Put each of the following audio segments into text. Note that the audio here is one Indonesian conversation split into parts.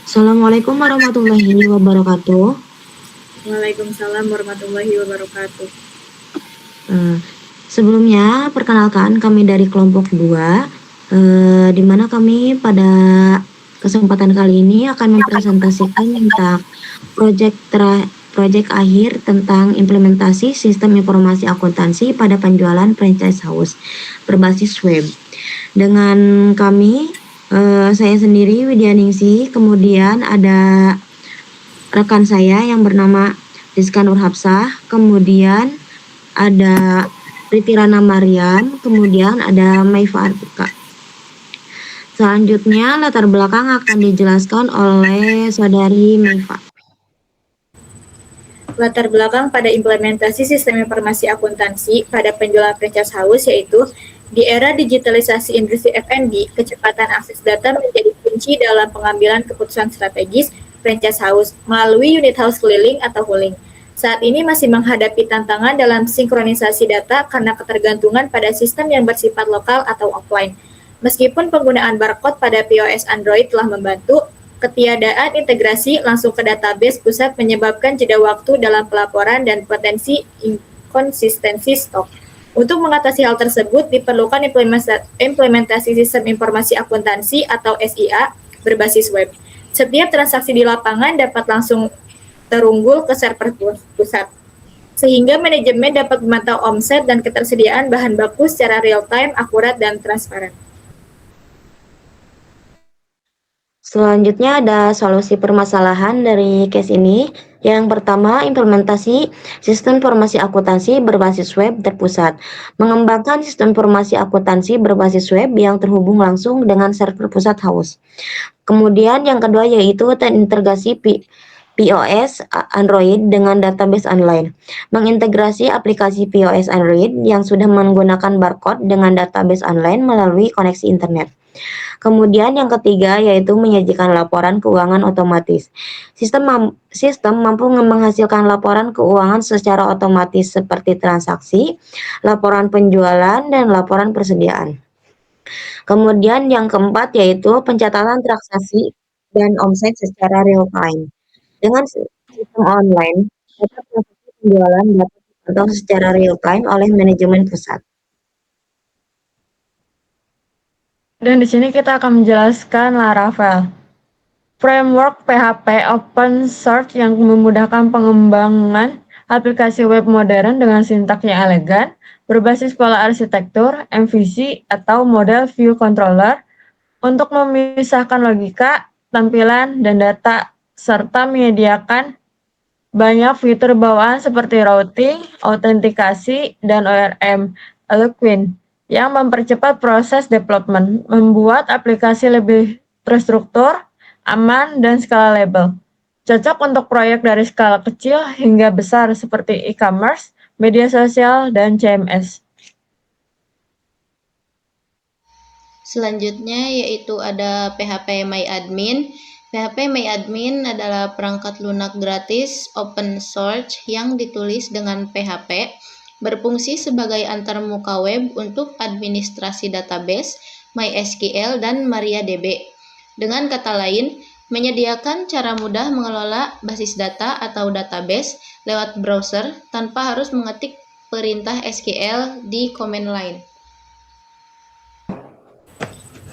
Assalamualaikum warahmatullahi wabarakatuh. Waalaikumsalam warahmatullahi wabarakatuh. Eh, Sebelumnya, perkenalkan kami dari kelompok 2, di mana kami pada kesempatan kali ini akan mempresentasikan tentang proyek akhir tentang implementasi sistem informasi akuntansi pada penjualan franchise house berbasis web. Dengan kami, saya sendiri Widyaningsih, kemudian ada rekan saya yang bernama Rizka Nur Hapsah, kemudian ada Riti Rana Mariam, kemudian ada Maifa Artika. Selanjutnya latar belakang akan dijelaskan oleh saudari Maifa. Latar belakang pada implementasi sistem informasi akuntansi pada penjualan franchise house yaitu di era digitalisasi industri F&B, kecepatan akses data menjadi kunci dalam pengambilan keputusan strategis franchise house melalui unit house keliling atau hooling. Saat ini masih menghadapi tantangan dalam sinkronisasi data karena ketergantungan pada sistem yang bersifat lokal atau offline. Meskipun penggunaan barcode pada POS Android telah membantu, ketiadaan integrasi langsung ke database pusat menyebabkan jeda waktu dalam pelaporan dan potensi inkonsistensi stok. Untuk mengatasi hal tersebut, diperlukan implementasi sistem informasi akuntansi atau SIA berbasis web. Setiap transaksi di lapangan dapat langsung terunggul ke server pusat, sehingga manajemen dapat memantau omset dan ketersediaan bahan baku secara real-time, akurat, dan transparan. Selanjutnya ada solusi permasalahan dari case ini. Yang pertama, implementasi sistem informasi akuntansi berbasis web terpusat. Mengembangkan sistem informasi akuntansi berbasis web yang terhubung langsung dengan server pusat house. Kemudian yang kedua yaitu terintegrasi POS Android dengan database online. Mengintegrasi aplikasi POS Android yang sudah menggunakan barcode dengan database online melalui koneksi internet. Kemudian yang ketiga yaitu menyajikan laporan keuangan otomatis. Sistem mampu menghasilkan laporan keuangan secara otomatis seperti transaksi, laporan penjualan, dan laporan persediaan. Kemudian yang keempat yaitu pencatatan transaksi dan omset secara real time. Dengan sistem online, data transaksi penjualan dapat dipantau secara real time oleh manajemen pusat. Dan di sini kita akan menjelaskan Laravel, framework PHP open source yang memudahkan pengembangan aplikasi web modern dengan sintaks yang elegan, berbasis pola arsitektur, MVC, atau model view controller untuk memisahkan logika, tampilan, dan data, serta menyediakan banyak fitur bawaan seperti routing, autentikasi, dan ORM Eloquent yang mempercepat proses development, membuat aplikasi lebih terstruktur, aman, dan scalable. Cocok untuk proyek dari skala kecil hingga besar seperti e-commerce, media sosial, dan CMS. Selanjutnya yaitu ada PHP MyAdmin. PHP MyAdmin adalah perangkat lunak gratis open source yang ditulis dengan PHP, berfungsi sebagai antarmuka web untuk administrasi database, MySQL, dan MariaDB. Dengan kata lain, menyediakan cara mudah mengelola basis data atau database lewat browser tanpa harus mengetik perintah SQL di command line.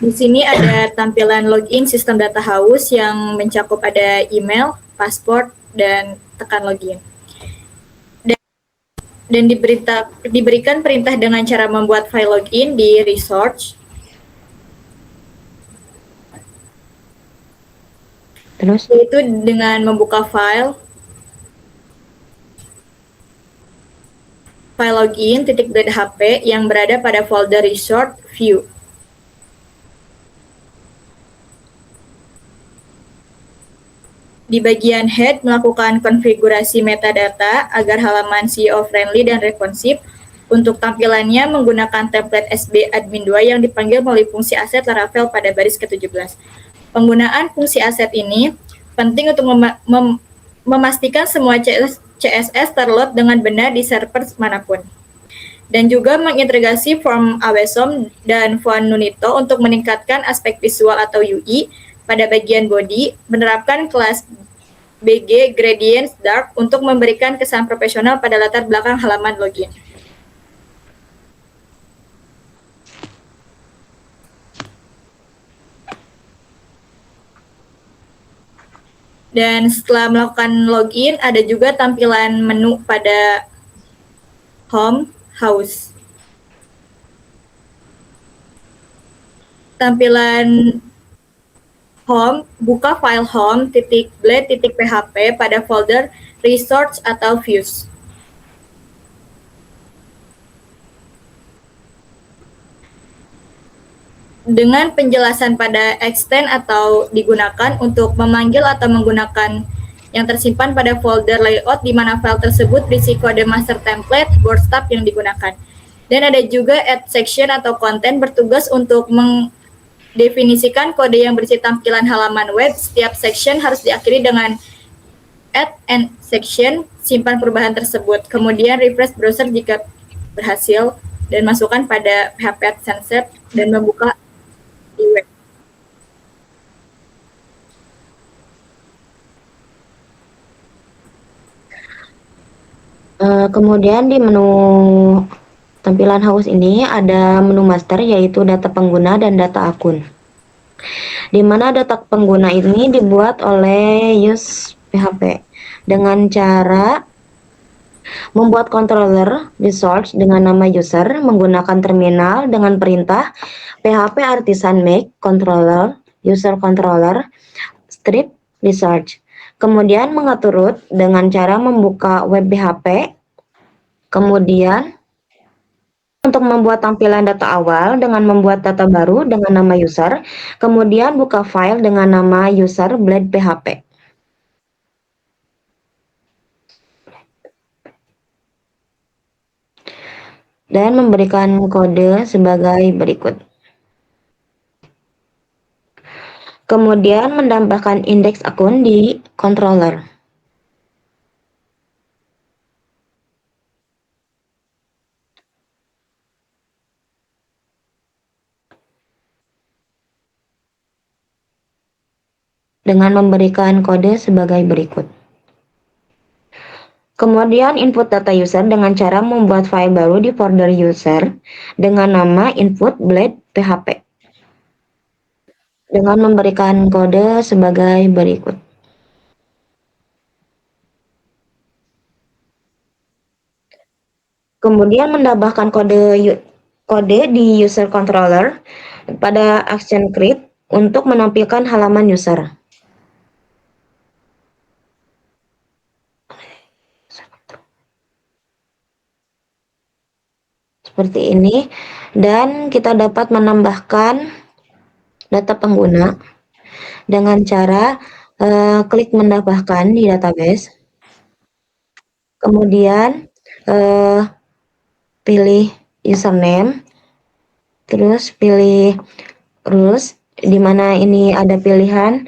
Di sini ada tampilan login sistem data house yang mencakup ada email, password, dan tekan login. Dan diberikan perintah dengan cara membuat file login di resource. Terus? Yaitu dengan membuka file login .php yang berada pada folder resource view. Di bagian head, melakukan konfigurasi metadata agar halaman SEO-friendly dan responsif. Untuk tampilannya menggunakan template SB Admin 2 yang dipanggil melalui fungsi aset Laravel pada baris ke-17. Penggunaan fungsi aset ini penting untuk memastikan semua CSS terload dengan benar di server manapun. Dan juga mengintegrasi form Awesom dan font Nunito untuk meningkatkan aspek visual atau UI, pada bagian body, menerapkan kelas BG Gradients Dark untuk memberikan kesan profesional pada latar belakang halaman login. Dan setelah melakukan login, ada juga tampilan menu pada Home House. Tampilan Home, buka file home.blade.php pada folder Resource atau Views. Dengan penjelasan pada extend atau digunakan untuk memanggil atau menggunakan yang tersimpan pada folder layout di mana file tersebut berisi kode master template bootstrap yang digunakan. Dan ada juga add section atau konten bertugas untuk mendefinisikan kode yang berisi tampilan halaman web. Setiap section harus diakhiri dengan add end section, simpan perubahan tersebut. Kemudian refresh browser jika berhasil dan masukkan pada PHP Advanced dan membuka di web. Kemudian di menu tampilan house ini ada menu master yaitu data pengguna dan data akun. Di mana data pengguna ini dibuat oleh use PHP dengan cara membuat controller resource dengan nama user menggunakan terminal dengan perintah PHP artisan make controller user controller strip resource. Kemudian mengatur root dengan cara membuka web PHP. Kemudian untuk membuat tampilan data awal dengan membuat data baru dengan nama user. Kemudian buka file dengan nama user blade PHP. Dan memberikan kode sebagai berikut. Kemudian menambahkan indeks akun di controller. Dengan memberikan kode sebagai berikut. Kemudian input data user dengan cara membuat file baru di folder user dengan nama input blade PHP. Dengan memberikan kode sebagai berikut. Kemudian menambahkan kode di user controller pada action create untuk menampilkan halaman user. Seperti ini, dan kita dapat menambahkan data pengguna dengan cara klik menambahkan di database, kemudian pilih username, terus pilih rules, di mana ini ada pilihan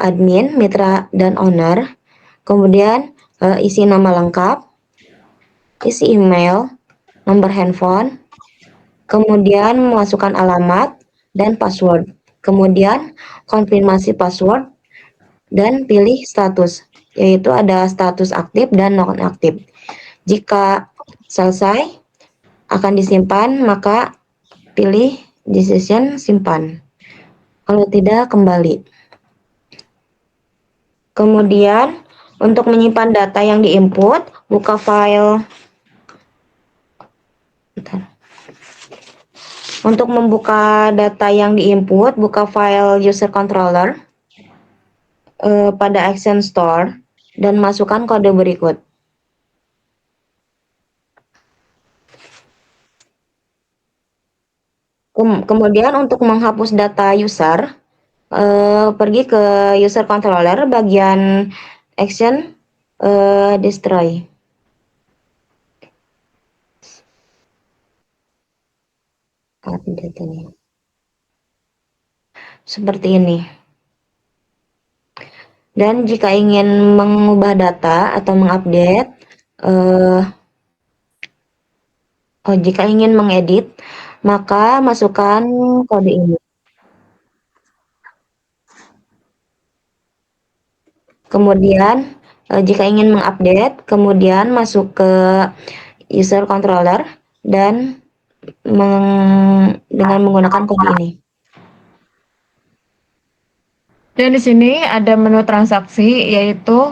admin, mitra, dan owner, kemudian isi nama lengkap, isi email, nomor handphone, kemudian memasukkan alamat dan password. Kemudian konfirmasi password dan pilih status, yaitu ada status aktif dan non-aktif. Jika selesai akan disimpan, maka pilih decision simpan. Kalau tidak, kembali. Kemudian untuk menyimpan data yang diinput, buka file. Untuk membuka data yang diinput, buka file user controller pada action store dan masukkan kode berikut. Kemudian untuk menghapus data user, pergi ke user controller bagian action destroy. Datanya. Seperti ini. Dan jika ingin mengubah data atau mengupdate, jika ingin mengedit, maka masukkan kode ini. Kemudian jika ingin mengupdate, kemudian masuk ke user controller dan dengan menggunakan kode ini. Dan di sini ada menu transaksi, yaitu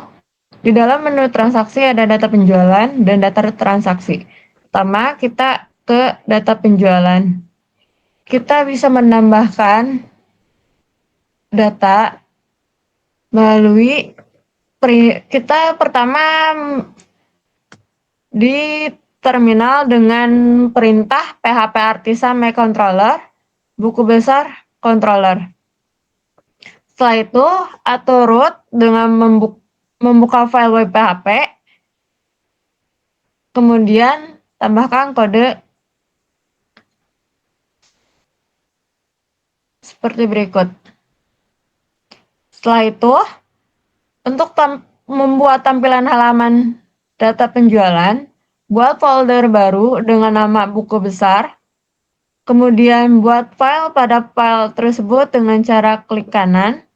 di dalam menu transaksi ada data penjualan dan data transaksi. Pertama, kita ke data penjualan. Kita bisa menambahkan data melalui kita pertama di terminal dengan perintah php artisan my controller buku besar controller. Setelah itu, atur root dengan membuka file web PHP, kemudian tambahkan kode seperti berikut. Setelah itu, untuk membuat tampilan halaman data penjualan, buat folder baru dengan nama buku besar, kemudian buat file pada file tersebut dengan cara klik kanan.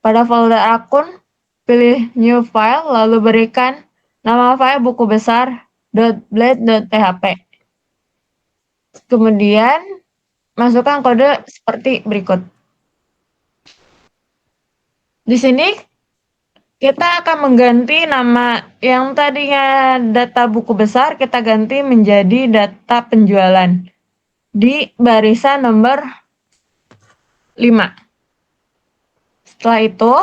Pada folder akun, pilih new file, lalu berikan nama file buku besar .blade.php. Kemudian, masukkan kode seperti berikut. Di sini, kita akan mengganti nama yang tadinya data buku besar, kita ganti menjadi data penjualan di barisan nomor 5. Setelah itu,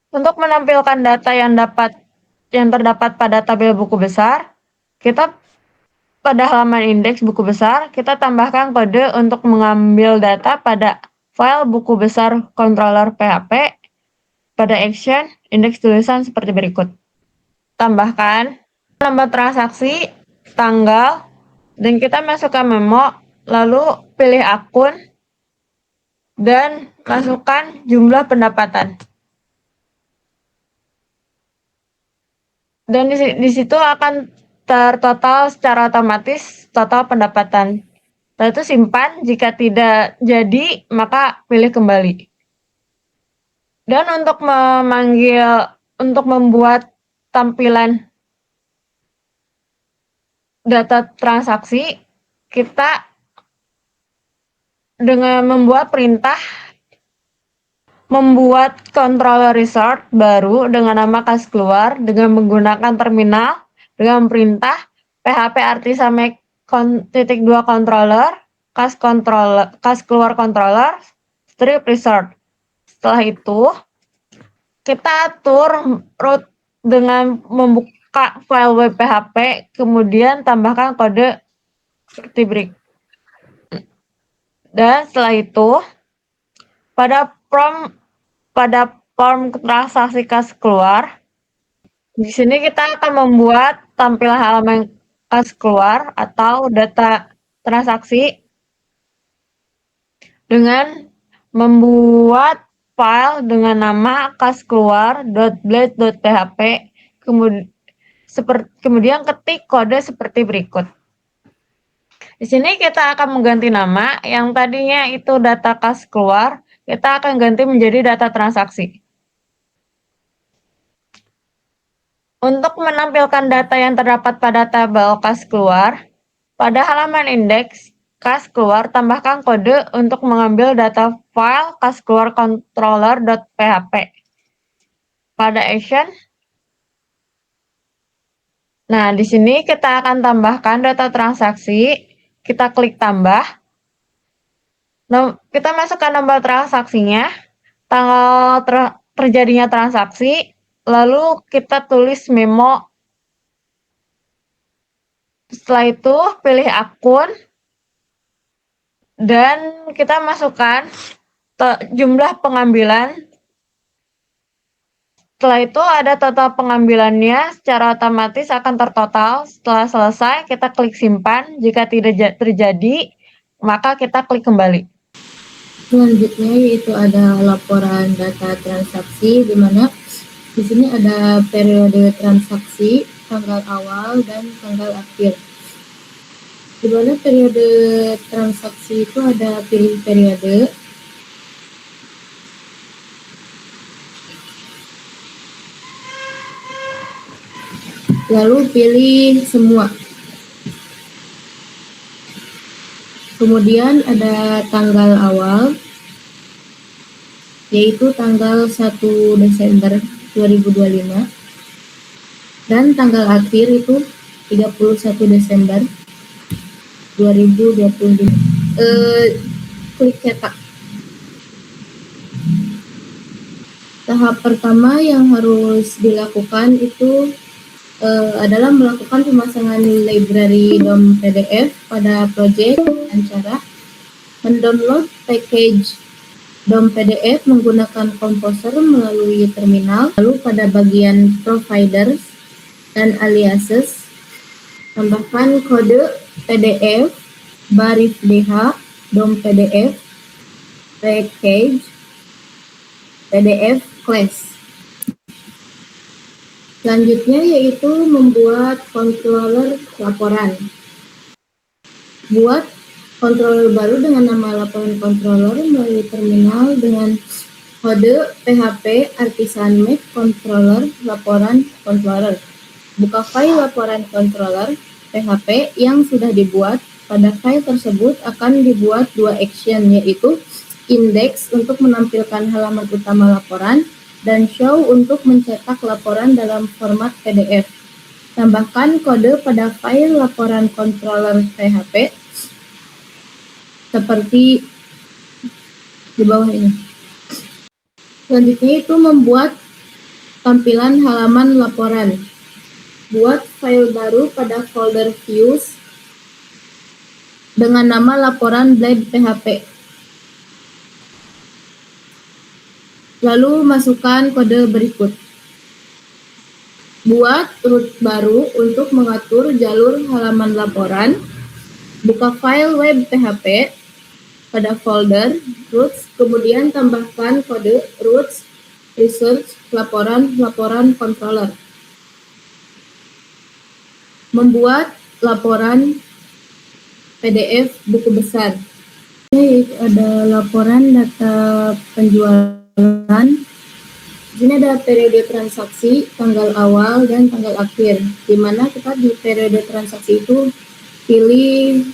untuk menampilkan data yang terdapat pada tabel buku besar, kita pada halaman indeks buku besar, kita tambahkan kode untuk mengambil data pada file buku besar controller PHP pada action indeks tulisan seperti berikut. Tambahkan nomor transaksi, tanggal, dan kita masukkan memo, lalu pilih akun, dan masukkan jumlah pendapatan. Dan di situ akan tertotal secara otomatis total pendapatan. Lalu itu simpan, jika tidak jadi maka pilih kembali. Dan untuk membuat tampilan data transaksi, kita dengan membuat perintah membuat controller resort baru dengan nama kas keluar dengan menggunakan terminal dengan perintah php artisan make .2 controller kas keluar controller strip resort. Setelah itu kita atur root dengan membuka file web PHP, kemudian tambahkan kode seperti berikut. Dan setelah itu, pada form transaksi kas keluar, di sini kita akan membuat tampilan halaman kas keluar atau data transaksi dengan membuat file dengan nama kas keluar.blade.php, kemudian ketik kode seperti berikut. Di sini kita akan mengganti nama, yang tadinya itu data kas keluar, kita akan ganti menjadi data transaksi. Untuk menampilkan data yang terdapat pada tabel kas keluar, pada halaman indeks kas keluar tambahkan kode untuk mengambil data file kas keluar controller.php. Pada action, nah di sini kita akan tambahkan data transaksi. Kita klik tambah, kita masukkan nomor transaksinya, tanggal terjadinya transaksi, lalu kita tulis memo. Setelah itu pilih akun, dan kita masukkan jumlah pengambilan. Setelah itu ada total pengambilannya, secara otomatis akan tertotal. Setelah selesai, kita klik simpan. Jika tidak terjadi, maka kita klik kembali. Selanjutnya yaitu ada laporan data transaksi, di mana di sini ada periode transaksi, tanggal awal dan tanggal akhir. Di mana periode transaksi itu ada pilih periode, lalu pilih semua. Kemudian ada tanggal awal, yaitu tanggal 1 Desember 2025, dan tanggal akhir itu 31 Desember 2025. Klik cetak. Tahap pertama yang harus dilakukan itu adalah melakukan pemasangan library DOM PDF pada project dengan cara mendownload package DOM PDF menggunakan Composer melalui terminal. Lalu pada bagian providers dan aliases, tambahkan kode PDF barifdh DOM PDF package PDF class. Selanjutnya yaitu membuat controller laporan. Buat controller baru dengan nama laporan controller melalui terminal dengan kode PHP artisan make controller laporan controller. Buka file laporan controller PHP yang sudah dibuat. Pada file tersebut akan dibuat dua action, yaitu index untuk menampilkan halaman utama laporan dan show untuk mencetak laporan dalam format PDF. Tambahkan kode pada file laporan controller PHP seperti di bawah ini. Selanjutnya itu membuat tampilan halaman laporan. Buat file baru pada folder views dengan nama laporan blade PHP. Lalu masukkan kode berikut. Buat root baru untuk mengatur jalur halaman laporan. Buka file web PHP pada folder roots, kemudian tambahkan kode roots research laporan controller. Membuat laporan PDF buku besar. Ini ada laporan data penjualan. Di sini ada periode transaksi, tanggal awal dan tanggal akhir. Di mana kita di periode transaksi itu pilih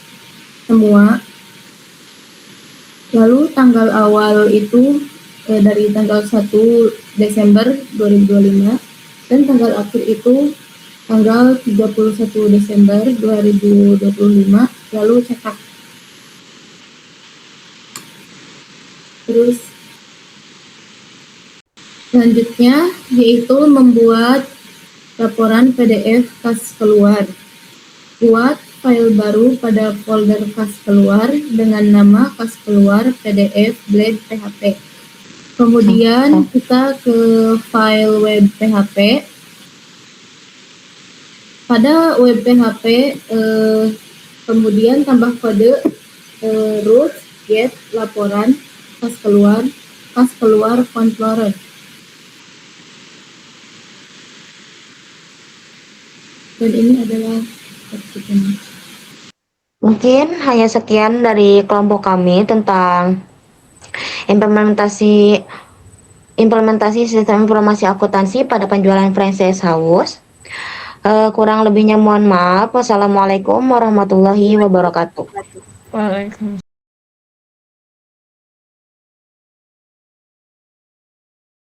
semua. Lalu tanggal awal itu dari tanggal 1 Desember 2025 dan tanggal akhir itu tanggal 31 Desember 2025. Lalu cetak. Terus selanjutnya yaitu membuat laporan PDF kas keluar. Buat file baru pada folder kas keluar dengan nama kas keluar PDF blade PHP. Kemudian kita ke file web PHP. Pada web PHP kemudian tambah kode root get laporan kas keluar controller. Dan ini adalah praktiknya. Mungkin hanya sekian dari kelompok kami tentang implementasi sistem informasi akuntansi pada penjualan franchise house. Kurang lebihnya mohon maaf. Wassalamualaikum warahmatullahi wabarakatuh. Waalaikumsalam.